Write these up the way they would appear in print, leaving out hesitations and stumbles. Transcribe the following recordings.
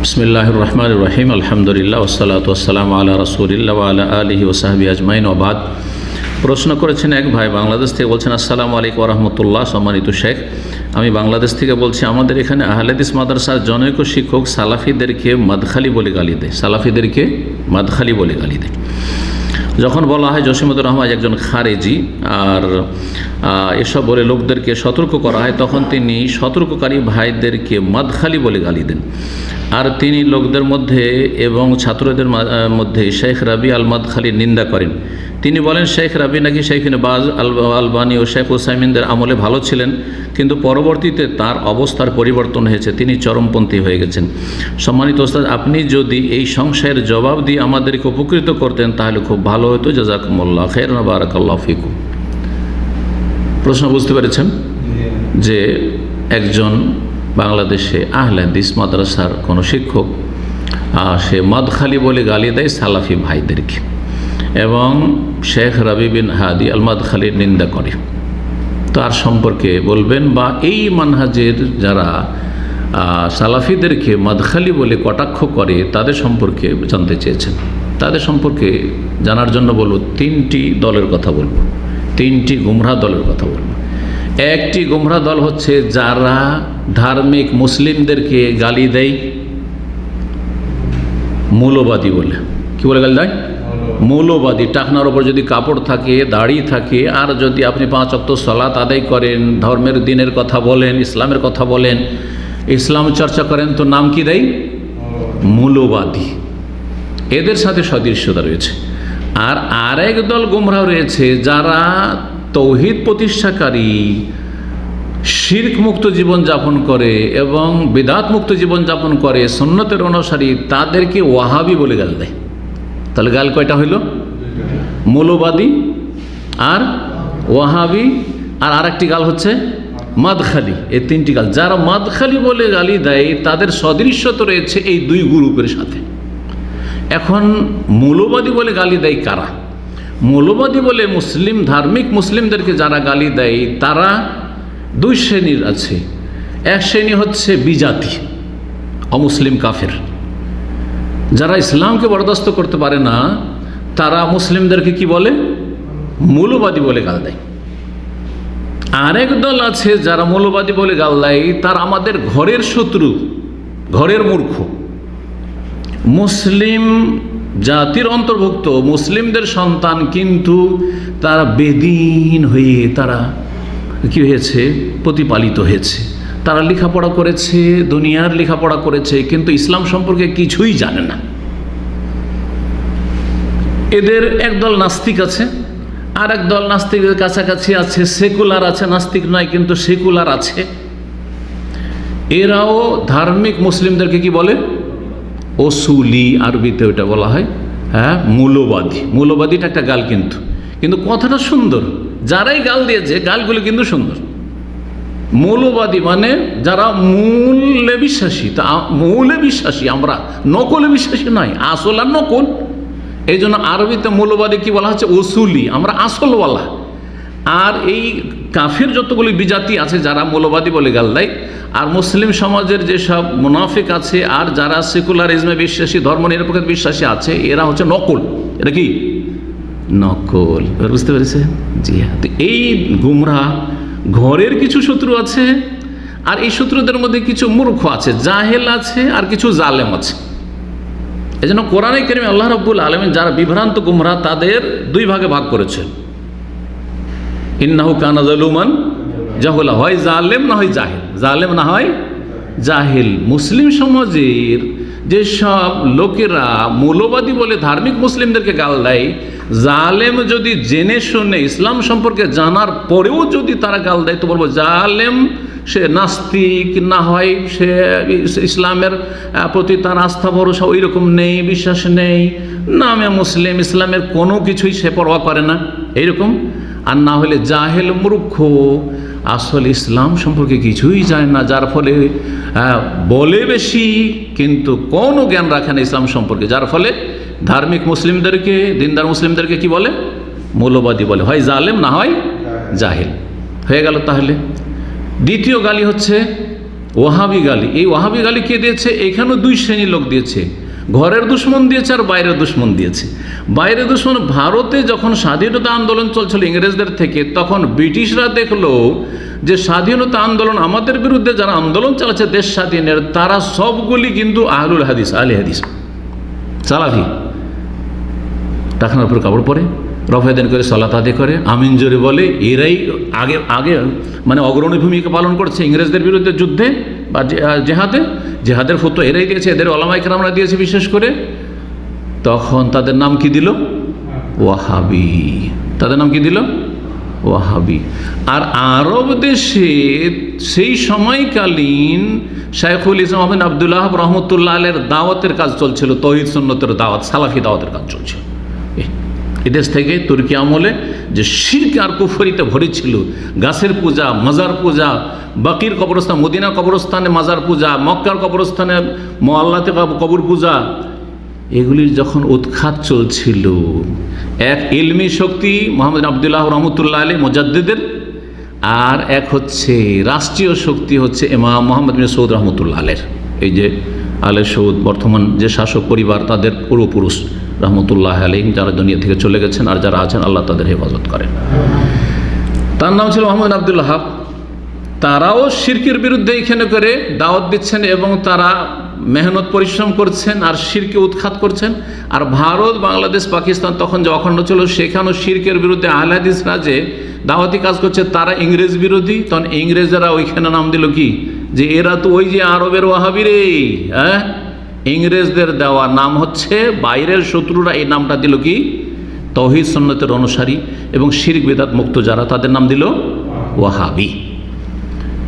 বিসমিল্লাহির রহমানির রহিম আলহামদুলিল্লাহ ওয়াসসালাতু ওয়াসসালামু আলা রাসূলিল্লাহ ওয়া আলা আলিহি ওয়া সাহবিহি আজমাইন ওয়া বাদ। প্রশ্ন করেছেন এক ভাই বাংলাদেশ থেকে, বলছেন আসসালামু আলাইকুম ওয়া রাহমাতুল্লাহ। সম্মানিত শেখ, আমি বাংলাদেশ থেকে বলছি, আমাদের এখানে আহলে হাদিস মাদ্রাসার জনৈক শিক্ষক সালাফিদেরকে মাদখালি বলে গালি দেয়। সালাফিদেরকে মাদখালি বলে গালি দেয়। যখন বলা হয় জসিমুদ্দুর রহমান একজন খারেজি আর এসব বলে লোকদেরকে সতর্ক করা হয়, তখন তিনি সতর্ককারী ভাইদেরকে মাদখালি বলে গালি দেন। আর তিনি লোকদের মধ্যে এবং ছাত্রদের মধ্যে শেখ রাবি আল মাদখালির নিন্দা করেন। তিনি বলেন শেখ রাবি নাকি শেখ বাজ আলবানী ও শেখ উসাইমিনদের আমলে ভালো ছিলেন, কিন্তু পরবর্তীতে তার অবস্থার পরিবর্তন হয়েছে, তিনি চরমপন্থী হয়ে গেছেন। সম্মানিত ওস্তাদ, আপনি যদি এই সংশয়ের জবাব দিয়ে আমাদেরকে উপকৃত করতেন তাহলে খুব ভালো হতো। জাযাকুমুল্লাহ খাইরান ওয়া বারাকাল্লাহু ফিকুম। প্রশ্ন বুঝতে পেরেছেন যে একজন বাংলাদেশে আহলে হাদিস মাদ্রাসার কোনো শিক্ষক সে মাদখালি বলে গালি দেয় সালাফি ভাইদেরকে এবং শেখ রাবি বিন হাদি আল মাদখালির নিন্দা করে। তার সম্পর্কে বলবেন, বা এই মানহাজের যারা সালাফিদেরকে মাদখালি বলে কটাক্ষ করে তাদের সম্পর্কে জানতে চেয়েছেন। তাদের সম্পর্কে জানার জন্য বলবো, তিনটি দলের কথা বলবো, তিনটি গুমরাহ দলের কথা বলবো। একটি গুমরাহ দল হচ্ছে যারা ধার্মিক মুসলিমদেরকে গালি দেয় মৌলবাদী বলে। কি বলে গালি দেয়? মৌলবাদী। টাকনার ওপর যদি কাপড় থাকে, দাড়ি থাকে, আর যদি আপনি 5 ওয়াক্ত সালাত আদায় করেন, ধর্মের দিনের কথা বলেন, ইসলামের কথা বলেন, ইসলাম চর্চা করেন, তো নাম কি দেয়? মৌলবাদী। এদের সাথে সদৃশ্যতা রয়েছে। আর আরেক দল গুমরাহ রয়েছে যারা তৌহিদ প্রতিষ্ঠাকারী, শিরক মুক্ত জীবন যাপন করে এবং বিদআত মুক্ত জীবন যাপন করে, সুন্নতের অনুসারী, তাদেরকে ওয়াহাবি বলে গাল দেয়। তাহলে গাল কয়টা হইল? মৌলবাদী আর ওয়াহাবি, আর আরেকটি গাল হচ্ছে মাদখালি। এই তিনটি গাল। যারা মাদখালি বলে গালি দেয় তাদের সদৃশ্যতা রয়েছে এই দুই গ্রুপের সাথে। এখন মৌলবাদী বলে গালি দেয় কারা? মৌলবাদী বলে মুসলিম, ধার্মিক মুসলিমদেরকে যারা গালি দেয় তারা দুই শ্রেণীর আছে। এক শ্রেণী হচ্ছে বিজাতি, অমুসলিম কাফের, যারা ইসলামকে বরদাস্ত করতে পারে না, তারা মুসলিমদেরকে কি বলে? মৌলবাদী বলে গাল দেয়। আরেক দল আছে যারা মৌলবাদী বলে গাল দেয়, তারা আমাদের ঘরের শত্রু, ঘরের মূর্খ, মুসলিম জাতির অন্তর্ভুক্ত, মুসলিমদের সন্তান, কিন্তু তারা বেদিন হয়ে তারা কি হয়েছে? প্রতিপালিত হয়েছে। তারা লেখাপড়া করেছে, দুনিয়ার লেখাপড়া করেছে, কিন্তু ইসলাম সম্পর্কে কিছুই জানে না। এদের একদল নাস্তিক আছে, আর এক দল নাস্তিকের কাছাকাছি আছে, সেকুলার আছে, নাস্তিক নয় কিন্তু সেকুলার আছে। এরাও ধার্মিক মুসলিমদেরকে কি বলে? ওসুলি, আরবিতে ওটা বলা হয় মৌলবাদী। মৌলবাদীটা একটা গাল, কিন্তু কথাটা সুন্দর। যারাই গাল দিয়েছে গালগুলো কিন্তু সুন্দর। মৌলবাদী মানে যারা মূলে বিশ্বাসী। তা মৌলে বিশ্বাসী আমরা, নকলে বিশ্বাসী নয়, আসল আর নকল। এই জন্য আরবিতে মৌলবাদী কি বলা হচ্ছে? ওসুলি, আমরা আসলওয়ালা। আর এই কাফের যতগুলি বিজাতি আছে যারা মৌলবাদী বলে গাল দেয়, আর মুসলিম সমাজের যেসব মুনাফিক আছে আর যারা সেকুলারিজমে বিশ্বাসী, ধর্ম নিরপেক্ষ বিশ্বাসী আছে, এরা হচ্ছে নকল। এটা কি? নকল। বুঝতে পেরেছে? জি হ্যাঁ। এই গুমরাহ ঘরের কিছু শত্রু আছে, আর এই শত্রুদের মধ্যে কিছু মূর্খ আছে, জাহেল আছে, আর কিছু জালেম আছে। এই জন্য কোরআনে কারিমে আল্লাহ রাব্বুল আলামিন যারা বিভ্রান্ত গুমরাহ তাদের দুই ভাগে ভাগ করেছেন। ইন্নাহু কানা যালুমান জাহুলা, হয় জালেম না হয় জাহিল, জালেম না হয় জাহিল। মুসলিম সমাজের যেসব লোকেরা মৌলবাদী বলে ধার্মিক মুসলিমদেরকে গাল দেয়, জালেম যদি জেনে শুনে ইসলাম সম্পর্কে জানার পরেও যদি তারা গাল দেয়, তো বলবো জালেম। সে নাস্তিক না হয়, সে ইসলামের প্রতি তার আস্থা ভরসা ওই রকম নেই, বিশ্বাস নেই, নামে মুসলিম, ইসলামের কোনো কিছুই সে পরোয়া করে না, এইরকম। আর না হলে জাহেল, মূর্খ, আসলে ইসলাম সম্পর্কে কিছুই জানে না, যার ফলে বলে বেশি কিন্তু কোনো জ্ঞান রাখে না ইসলাম সম্পর্কে, যার ফলে ধার্মিক মুসলিমদেরকে, দিনদার মুসলিমদেরকে কি বলে? মৌলবাদী বলে। হয় জালেম না হয় জাহেল। হয়ে গেল। তাহলে দ্বিতীয় গালি হচ্ছে ওয়াহাবি গালি, এই ওয়াহাবি গালি কে দিয়েছে? এখানেও দুই শ্রেণীর লোক দিয়েছে, ঘরের দুশ্মন দিয়েছে আর বাইরের দুশ্মন দিয়েছে। বাইরের দুশ্মন, ভারতে যখন স্বাধীনতা আন্দোলন চলছিল ইংরেজদের থেকে, তখন ব্রিটিশরা দেখলো যে স্বাধীনতা আন্দোলন, আমাদের বিরুদ্ধে যারা আন্দোলন চালাচ্ছে দেশ স্বাধীনের, তারা সবগুলি কিন্তু আহলুল হাদিস, আহলে হাদিস, সালাফি, টাকার উপর কাপড় পরে, রফায়দান করে, সালাত আদায় করে, আমিন জোরে বলে, এরাই আগে আগে মানে অগ্রণী ভূমিকা পালন করছে ইংরেজদের বিরুদ্ধে যুদ্ধে বা জেহাদের ফতোয়া এরাই দিয়েছে, এদের ওলামায়ে কেরামরা দিয়েছে বিশেষ করে। তখন তাদের নাম কি দিল? ওয়াহাবি। তাদের নাম কি দিল? ওয়াহাবি। আর আরব দেশে সেই সময়কালীন শাইখুল ইসলাম আহমদ আব্দুল্লাহ রহমতুল্লাহ আলের দাওয়াতের কাজ চলছিল, তৌহিদ সুন্নতের দাওয়াত, সালাফি দাওয়াতের কাজ চলছিল। এদেশ থেকে তুর্কি আমলে যে শিরক আর কুফরিতে ভরে ছিল, গাছের পূজা, মাজার পূজা, বাকির কবরস্থান, মদিনা কবরস্থানে মাজার পূজা, মক্কার কবরস্থানে মোয়াল্লাতে কবর পূজা, এগুলির যখন উৎখাত চলছিল, এক ইলমি শক্তি মোহাম্মদ আব্দুল্লাহ রহমতুল্লাহ আলী মুজাদ্দিদের, আর এক হচ্ছে রাষ্ট্রীয় শক্তি হচ্ছে ইমাম মোহাম্মদ বিন সৌদ রহমতুল্লাহ আলের। এই যে আলে সৌদ বর্তমান যে শাসক পরিবার, তাদের পূর্বপুরুষ রহমতুল্লাহ আলাইহিম, যারা দুনিয়া থেকে চলে গেছেন আর যারা আছেন আল্লাহ তাদের হেফাজত করেন। তার নাম ছিল মোহাম্মদ আব্দুল ওয়াহাব। তারাও শিরকের বিরুদ্ধে এখানে করে দাওয়াত দিচ্ছেন এবং তারা মেহনত পরিশ্রম করছেন আর শিরকে উৎখাত করছেন। আর ভারত, বাংলাদেশ, পাকিস্তান তখন যে অখণ্ড ছিল, সেখানেও শিরকের বিরুদ্ধে আহলে হাদিসরা যে দাওয়াতি কাজ করছে, তারা ইংরেজ বিরোধী। তখন ইংরেজরা ওইখানে নাম দিল কি, যে এরা তো ওই যে আরবের ওয়াহাবি রে, হ্যাঁ, ইংরেজদের দেওয়া নাম হচ্ছে, বাইরের শত্রুরা এই নামটা দিল কি, তৌহিদ সুন্নতের অনুসারী এবং শিরক বিদআত মুক্ত যারা, তাদের নাম দিল ওয়াহাবি।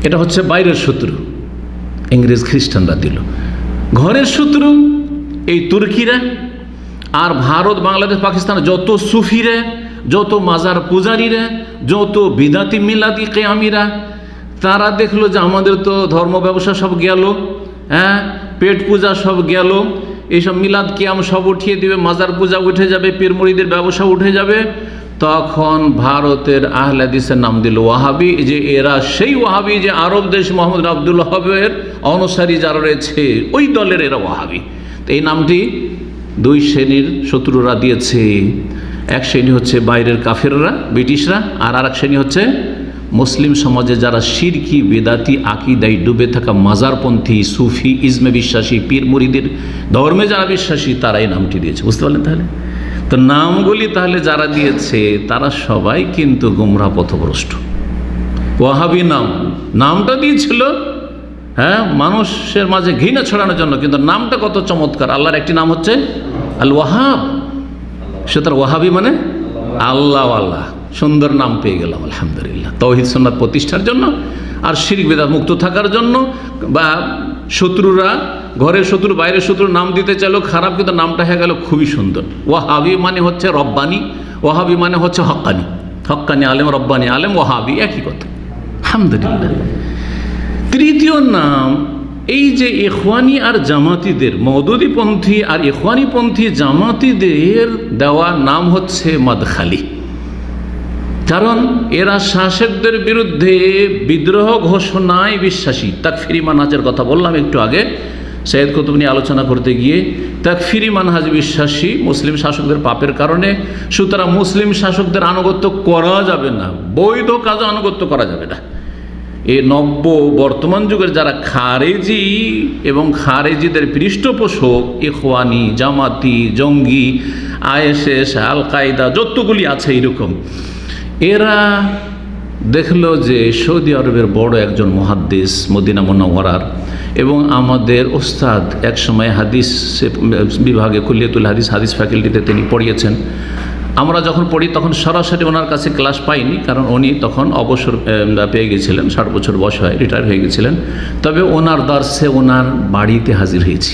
এটা হচ্ছে বাইরের শত্রু, ইংরেজ খ্রিস্টানরা দিল। ঘরের শত্রু এই তুর্কিরা, আর ভারত, বাংলাদেশ, পাকিস্তান যত সুফিরা, যত মাজার পূজারীরা, যত বিদাতি মিলাদি কেয়ামিরা, তারা দেখলো যে আমাদের তো ধর্ম ব্যবসা সব গেল, হ্যাঁ, পেট পূজা সব গেল, এইসব মিলাদ কিয়াম সব উঠিয়ে দিবে, মাজার পূজা উঠে যাবে, পীর মুরিদের ব্যবসা উঠে যাবে। তখন ভারতের আহলে হাদিসের নাম দিল ওয়াহাবি, যে এরা সেই ওয়াহাবি যে আরব দেশ মোহাম্মদ আব্দুল ওয়াহাবের অনুসারী যারা রয়েছে ওই দলের এরা ওয়াহাবি। তো এই নামটি দুই শ্রেণীর শত্রুরা দিয়েছে। এক শ্রেণী হচ্ছে বাইরের কাফেররা, ব্রিটিশরা, আর আরেক শ্রেণী হচ্ছে মুসলিম সমাজে যারা শিরকি বেদাতি আকিদায় ডুবে থাকা মাজারপন্থী, সুফি ইজমে বিশ্বাসী, পীর মুরিদের ধর্মে যারা বিশ্বাসী, তারাই নামটি দিয়েছে। বুঝতে পারলেন? তাহলে তো নামগুলি তাহলে যারা দিয়েছে তারা সবাই কিন্তু গোমরাহ পথভ্রষ্ট। ওয়াহাবি নামটা দিয়েছিল, হ্যাঁ, মানুষের মাঝে ঘৃণা ছড়ানোর জন্য, কিন্তু নামটা কত চমৎকার। আল্লাহর একটি নাম হচ্ছে আল ওয়াহাব, সে তার ওয়াহাবি মানে আল্লাহ আল্লাহ, সুন্দর নাম পেয়ে গেলাম আলহামদুলিল্লাহ। তৌহিদ সুন্নাত প্রতিষ্ঠার জন্য আর শিরক বিদআত মুক্ত থাকার জন্য। বা শত্রুরা, ঘরের শত্রু, বাইরের শত্রু নাম দিতে চাইলেও খারাপ, কিন্তু নামটা হয়ে গেল খুবই সুন্দর। ওয়াহাবি মানে হচ্ছে রব্বানি, ওয়াহাবি মানে হচ্ছে হক্কানি, হক্কানি আলেম, রব্বানি আলেম, ওয়াহাবি একই কথা আলহামদুলিল্লাহ। তৃতীয় নাম, এই যে ইখওয়ানি আর জামাতিদের, মওদুদীপন্থী আর ইখওয়ানিপন্থী জামাতিদের দেওয়া নাম হচ্ছে মাদখালি। কারণ এরা শাসকদের বিরুদ্ধে বিদ্রোহ ঘোষণায় বিশ্বাসী। তাকফিরি মানহাজের কথা বললাম একটু আগে, সৈয়দ কুতুব নিয়ে আলোচনা করতে গিয়ে। তাকফিরি মানহাজ বিশ্বাসী, মুসলিম শাসকদের পাপের কারণে, সুতরাং মুসলিম শাসকদের আনুগত্য করা যাবে না, বৈধ কাজে আনুগত্য করা যাবে না। এই বর্তমান যুগের যারা খারেজি এবং খারেজিদের পৃষ্ঠপোষক, ইখওয়ানি, জামাতি, জঙ্গি, আইএসএস, আল কায়দা, যতগুলি আছে এরকম, এরা দেখলো যে সৌদি আরবের বড় একজন মুহাদ্দিস মদিনা মুনাওয়ারার, এবং আমাদের ওস্তাদ একসময় হাদিস বিভাগে, কুল্লিয়াতুল হাদিস, হাদিস ফ্যাকাল্টিতে তিনি পড়িয়েছেন। আমরা যখন পড়ি তখন সরাসরি ওনার কাছে ক্লাস পাইনি, কারণ উনি তখন অবসর পেয়ে গেছিলেন, 60 বছর বয়স হয়, রিটায়ার হয়ে গেছিলেন। তবে ওনার দার্সে ওনার বাড়িতে হাজির হয়েছি।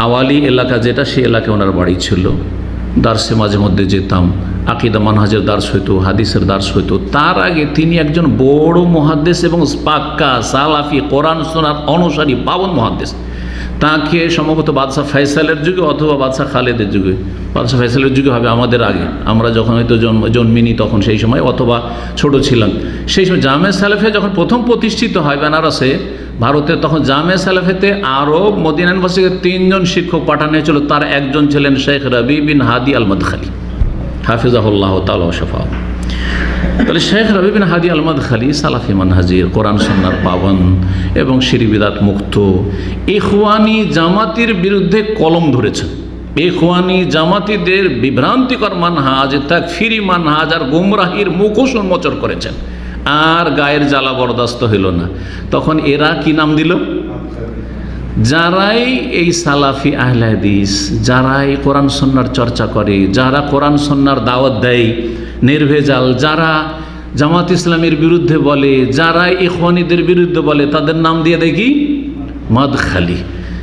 আওয়ালি এলাকা যেটা, সেই এলাকায় ওনার বাড়ি ছিল। দার্সে মাঝে মধ্যে যেতাম, আকিদা মানহাজের দার্স হইতো, হাদিসের দার্স হইতো। তার আগে তিনি একজন বড় মুহাদ্দিস এবং পাক্কা সালাফি, কোরআন সুন্নাহর অনুসারী পাবন মুহাদ্দিস। তাকে সম্ভবত বাদশাহ ফয়সালের যুগে অথবা বাদশাহ খালেদের যুগে, বাদশাহ ফয়সালের যুগে হবে আমাদের আগে, আমরা যখন হয়তো জন্মিনি তখন সেই সময়, অথবা ছোট ছিলাম সেই সময়। জামে সালেফে যখন প্রথম প্রতিষ্ঠিত হয় বেনারসে ভারতে, তখন জামে সালেফেতে আরও মদিনা ইউনিভার্সিটি থেকে 3 জন শিক্ষক পাঠানো হয়েছিল। তার একজন ছিলেন শেখ রবি বিন হাদি আল মাদখালি হাফিজাহুল্লাহ তাআলা ওয়া শাফাহ। তাহলে শেখ রবি বিন হাদি আল মাদখালি সালাফি মানহাজের, কোরআন সুন্নাহর পাবন এবং শিরক বিদআত মুক্ত, ইখওয়ানি জামাতির বিরুদ্ধে কলম ধরেছেন। ইখওয়ানি জামাতিদের বিভ্রান্তিকর মানহাজ, তাকফিরি মানহাজ আর গুমরাহির মুখোশ উন্মোচন করেছেন। আর গায়ের জ্বালা বরদাস্ত হইল না, তখন এরা কি নাম দিল? যারাই এই সালাফি আহলে হাদিস, যারাই কোরআন সুন্নাহর চর্চা করে, যারা কোরআন সুন্নাহর দাওয়াত দেয় নির্ভেজাল, যারা জামাত ইসলামের বিরুদ্ধে বলে, যারা ইখওয়ানিদের বিরুদ্ধে বলে, তাদের নাম দিয়ে দেয় কি? মাদখালি।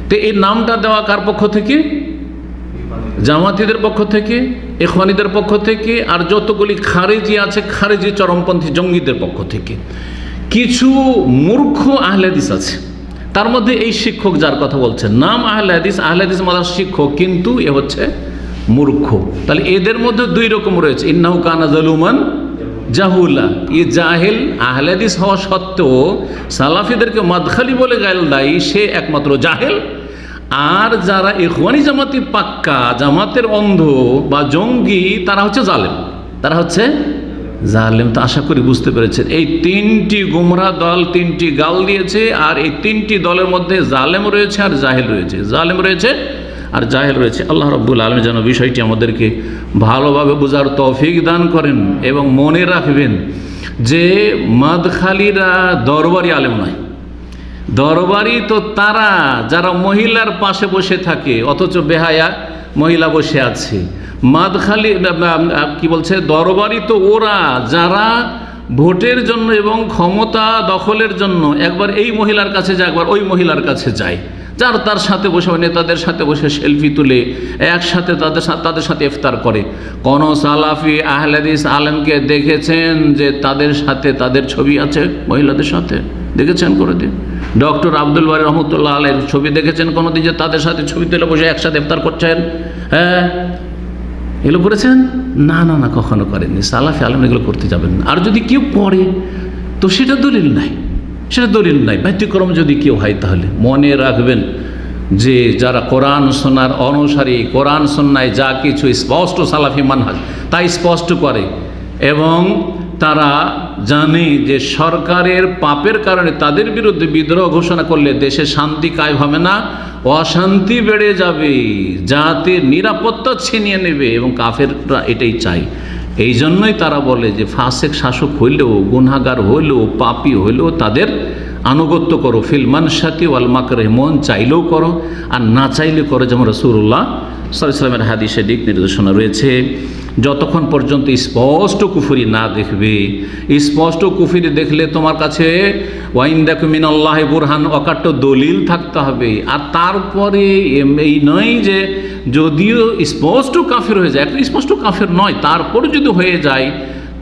তো এই নামটা দেওয়া কার পক্ষ থেকে? জামাতিদের পক্ষ থেকে, ইখওয়ানিদের পক্ষ থেকে, আর যতগুলি খারেজি আছে খারেজি চরমপন্থী জঙ্গিদের পক্ষ থেকে। কিছু মূর্খ আহলে হাদিস আছে, তার মধ্যে এই শিক্ষক যার কথা বলছেন, নাম আহলে হাদিস, আহলে হাদিস মাদ্রাসার শিক্ষক, কিন্তু এ হচ্ছে মূর্খ। তাহলে এদের মধ্যে 2 রকম রয়েছে, ইন্নাহু কানা যালুমান জাহুলা। এ জাহেল আহলে হাদিস হওয়া সত্ত্বেও সালাফিদেরকে মাদখালি বলে গাল দেয়, সে একমাত্র জাহেল। আর যারা ইখওয়ানি জামাতি পাক্কা, জামাতের অন্ধ বা জঙ্গি, তারা হচ্ছে জালেম, তারা হচ্ছে জালেম। তো আশা করি বুঝতে পেরেছেন, এই 3টি গুমরাহ দল 3টি গাল দিয়েছে, আর এই 3টি দলের মধ্যে জালেম রয়েছে আর জাহেল রয়েছে, জালেম রয়েছে আর জাহেল রয়েছে। আল্লাহ রাব্বুল আলামিন যেন বিষয়টি আমাদেরকে ভালোভাবে বোঝার তৌফিক দান করেন, এবং মনে রাখবেন যে মাদখালিরা দরবারি আলেম নয়। দরবারি তো তারা যারা মহিলার পাশে বসে থাকে, অথচ বেহায়া মহিলা বসে আছে। মাদখালি কি বলছে, দরবারি তো ওরা যারা ভোটের জন্য এবং ক্ষমতা দখলের জন্য একবার এই মহিলার কাছে যায়, একবার ওই মহিলার কাছে যায়, যার তার সাথে বসে, নেতাদের সাথে বসে সেলফি তুলে একসাথে তাদের সাথে ইফতার করে। কোন সালাফি আহলে হাদিস আলেমকে দেখেছেন যে তাদের সাথে তাদের ছবি আছে মহিলাদের সাথে? দেখেছেন কোনোদিন? ডক্টর আব্দুল বারী রহমতুল্লাহ আলাইহির ছবি দেখেছেন কোনোদিন যে তাদের সাথে ছবি তুলে বসে একসাথে ইফতার করছেন? হ্যাঁ, এগুলো করেছেন? না না না, কখনো করেননি। সালাফি আলেম এগুলো করতে যাবেন না। আর যদি কেউ করে তো সেটা দলিল নাই, সেটা দলিল নাই। ব্যতিক্রম যদি কেউ হয়, তাহলে মনে রাখবেন যে যারা কোরআন সুন্নাহর অনুসারী, কোরআন সুন্নাহয় যা কিছু স্পষ্ট সালাফি মানহাজ তাই স্পষ্ট করে, এবং তারা জানে যে সরকারের পাপের কারণে তাদের বিরুদ্ধে বিদ্রোহ ঘোষণা করলে দেশে শান্তি কায়েম হবে না, অশান্তি বেড়ে যাবে, জাতির নিরাপত্তা ছিনিয়ে নেবে, এবং কাফেররা এটাই চায়। এই জন্যই তারা বলে যে ফাসেক শাসক হইলেও, গুনাহগার হইলেও, পাপী হইলেও তাদের আনুগত্য করো, ফিল মানশাতি ওয়াল মাকরে, মন চাইলেও করো আর না চাইলে করো। যেমন রাসূলুল্লাহ সাল্লাল্লাহু আলাইহি ওয়াসাল্লামের হাদিসে দিক নির্দেশনা রয়েছে, যতক্ষণ পর্যন্ত স্পষ্ট কুফরি না দেখবে, স্পষ্ট কুফরি দেখলে তোমার কাছে ওয়াইন্দাকু মিনাল্লাহি বুরহান, অকাট্য দলিল থাকতে হবে। আর তারপরে এই নয় যে যদিও স্পষ্ট কাফের হয়ে যায়, একটা স্পষ্ট কাফের নয়, তারপরে যদি হয়ে যায়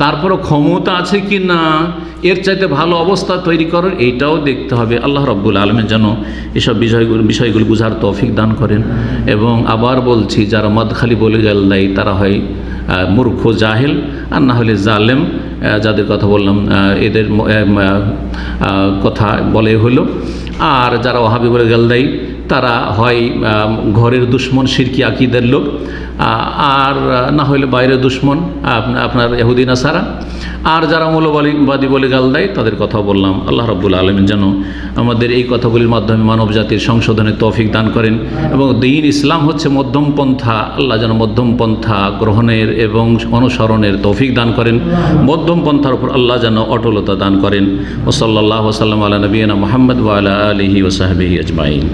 তারপরও ক্ষমতা আছে কি না, এর চাইতে ভালো অবস্থা তৈরি করার, এইটাও দেখতে হবে। আল্লাহ রাব্বুল আলামিন যেন এসব বিষয়গুলো বুঝার তৌফিক দান করেন। এবং আবার বলছি, যারা মাদখালি বলে গেল দেয় তারা হয় মূর্খ জাহেল, আর না হলে জালেম, যাদের কথা বললাম এদের কথা বলে হলো। আর যারা ওয়াহাবি বলে গেল দেয় তারা হয় ঘরের দুশ্মন, শিরকি আকীদার লোক, আর না হলে বাইরের দুশ্মন, আপনার ইহুদি নাসারা। আর যারা মৌলবাদী বলে গাল দেয় তাদের কথা বললাম। আল্লাহ রাব্বুল আলামিন যেন আমাদের এই কথাগুলির মাধ্যমে মানব জাতির সংশোধনের তৌফিক দান করেন, এবং দ্বীন ইসলাম হচ্ছে মধ্যম পন্থা, আল্লাহ যেন মধ্যম পন্থা গ্রহণের এবং অনুসরণের তৌফিক দান করেন, মধ্যম পন্থার উপর আল্লাহ যেন অটলতা দান করেন। ওয়া সাল্লাল্লাহু ওয়া সাল্লাম আলা নবিয়িনা মুহাম্মদ ওয়া আলা আলিহি ওয়া সাহবিহি আজমাইন।